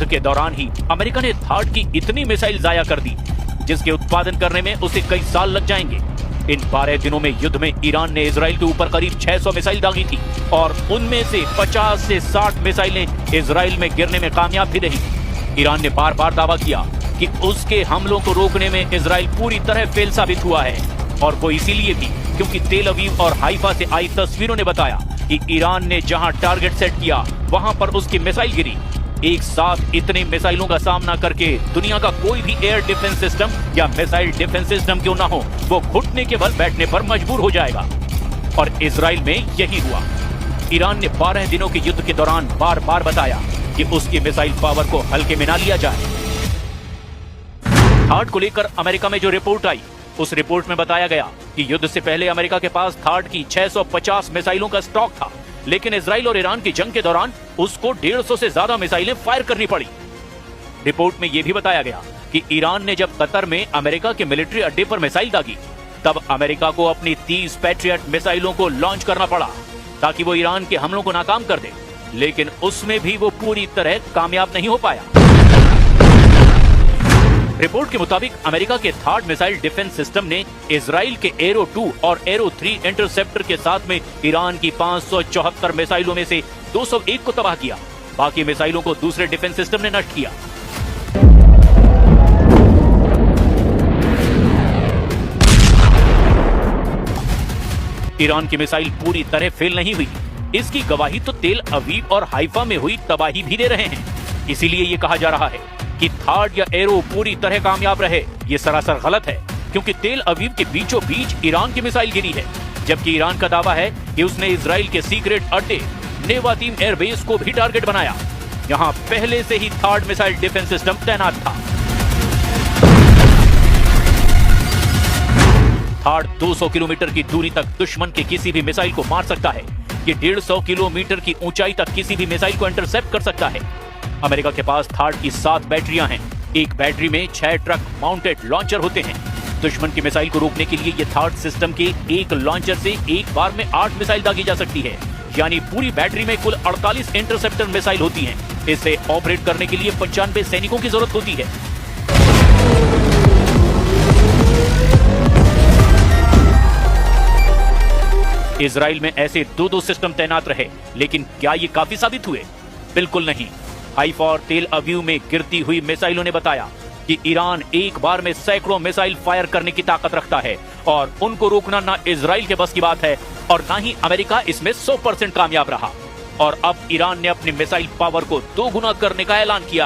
युद्ध के दौरान ही अमेरिका ने थार्ड की इतनी मिसाइल जाया कर दी जिसके उत्पादन करने में उसे कई साल लग जाएंगे। इन 12 दिनों में युद्ध में ईरान ने इजराइल के ऊपर करीब 600 मिसाइल दागी थी और उनमें से 50 से 60 मिसाइलें इजराइल में गिरने में कामयाब भी रही। ईरान ने बार बार दावा किया कि उसके हमलों को रोकने में इजराइल पूरी तरह फेल साबित हुआ है, और वो इसीलिए भी क्योंकि तेल अवीव और हाइफा से आई तस्वीरों ने बताया कि ईरान ने जहां टारगेट सेट किया वहां पर उसकी मिसाइल गिरी। एक साथ इतने मिसाइलों का सामना करके दुनिया का कोई भी एयर डिफेंस सिस्टम या मिसाइल डिफेंस सिस्टम क्यों ना हो, वो घुटने के बल बैठने पर मजबूर हो जाएगा। और इजराइल में यही हुआ। ईरान ने 12 दिनों के युद्ध के दौरान बार बार बताया कि उसकी मिसाइल पावर को हल्के में ना लिया जाए। थार्ड को लेकर अमेरिका में जो रिपोर्ट आई, उस रिपोर्ट में बताया गया कि युद्ध से पहले अमेरिका के पास थार्ड की 650 मिसाइलों का स्टॉक था, लेकिन इजराइल और ईरान की जंग के दौरान उसको 150 से ज्यादा मिसाइलें फायर करनी पड़ी। रिपोर्ट में यह भी बताया गया कि ईरान ने जब कतर में अमेरिका के मिलिट्री अड्डे पर मिसाइल दागी, तब अमेरिका को अपनी 30 पैट्रियट मिसाइलों को लॉन्च करना पड़ा ताकि वो ईरान के हमलों को नाकाम कर दे, लेकिन उसमें भी वो पूरी तरह कामयाब नहीं हो पाया। रिपोर्ट के मुताबिक अमेरिका के थार्ड मिसाइल डिफेंस सिस्टम ने इजराइल के एरो 2 और एरो 3 इंटरसेप्टर के साथ में ईरान की 574 मिसाइलों में से 201 को तबाह किया। बाकी मिसाइलों को दूसरे डिफेंस सिस्टम ने नष्ट किया। ईरान की मिसाइल पूरी तरह फेल नहीं हुई, इसकी गवाही तो तेल अवीव और हाइफा में हुई तबाही भी दे रहे हैं। इसीलिए ये कहा जा रहा है कि थार्ड या एरो पूरी तरह कामयाब रहे, ये सरासर गलत है, क्योंकि तेल अवीव के बीचों बीच ईरान की मिसाइल गिरी है, जबकि ईरान का दावा है कि उसने इजराइल के सीक्रेट अड्डे नेवातीम एयरबेस को भी टारगेट बनाया। यहां पहले से ही थार्ड मिसाइल डिफेंस सिस्टम तैनात था। थार्ड 200 किलोमीटर की दूरी तक दुश्मन के किसी भी मिसाइल को मार सकता है। ये 150 किलोमीटर की ऊंचाई तक किसी भी मिसाइल को इंटरसेप्ट कर सकता है। अमेरिका के पास थार्ड की 7 बैटरियां हैं। एक बैटरी में 6 ट्रक माउंटेड लॉन्चर होते हैं। दुश्मन की मिसाइल को रोकने के लिए ये थार्ड सिस्टम के एक लॉन्चर से एक बार में 8 मिसाइल दागी जा सकती है, यानी पूरी बैटरी में कुल 48 इंटरसेप्टर मिसाइल होती हैं। इसे ऑपरेट करने के लिए 95 सैनिकों की जरूरत होती है। इजराइल में ऐसे 2-2 सिस्टम तैनात रहे, लेकिन क्या ये काफी साबित हुए? बिल्कुल नहीं। हाइफा और तेल अवीव में गिरती हुई मिसाइलों ने बताया कि ईरान एक बार में सैकड़ों मिसाइल फायर करने की ताकत रखता है और उनको रोकना ना इजराइल के बस की बात है और ना ही अमेरिका इसमें 100% कामयाब रहा। और अब ईरान ने अपनी मिसाइल पावर को 2 गुना करने का ऐलान किया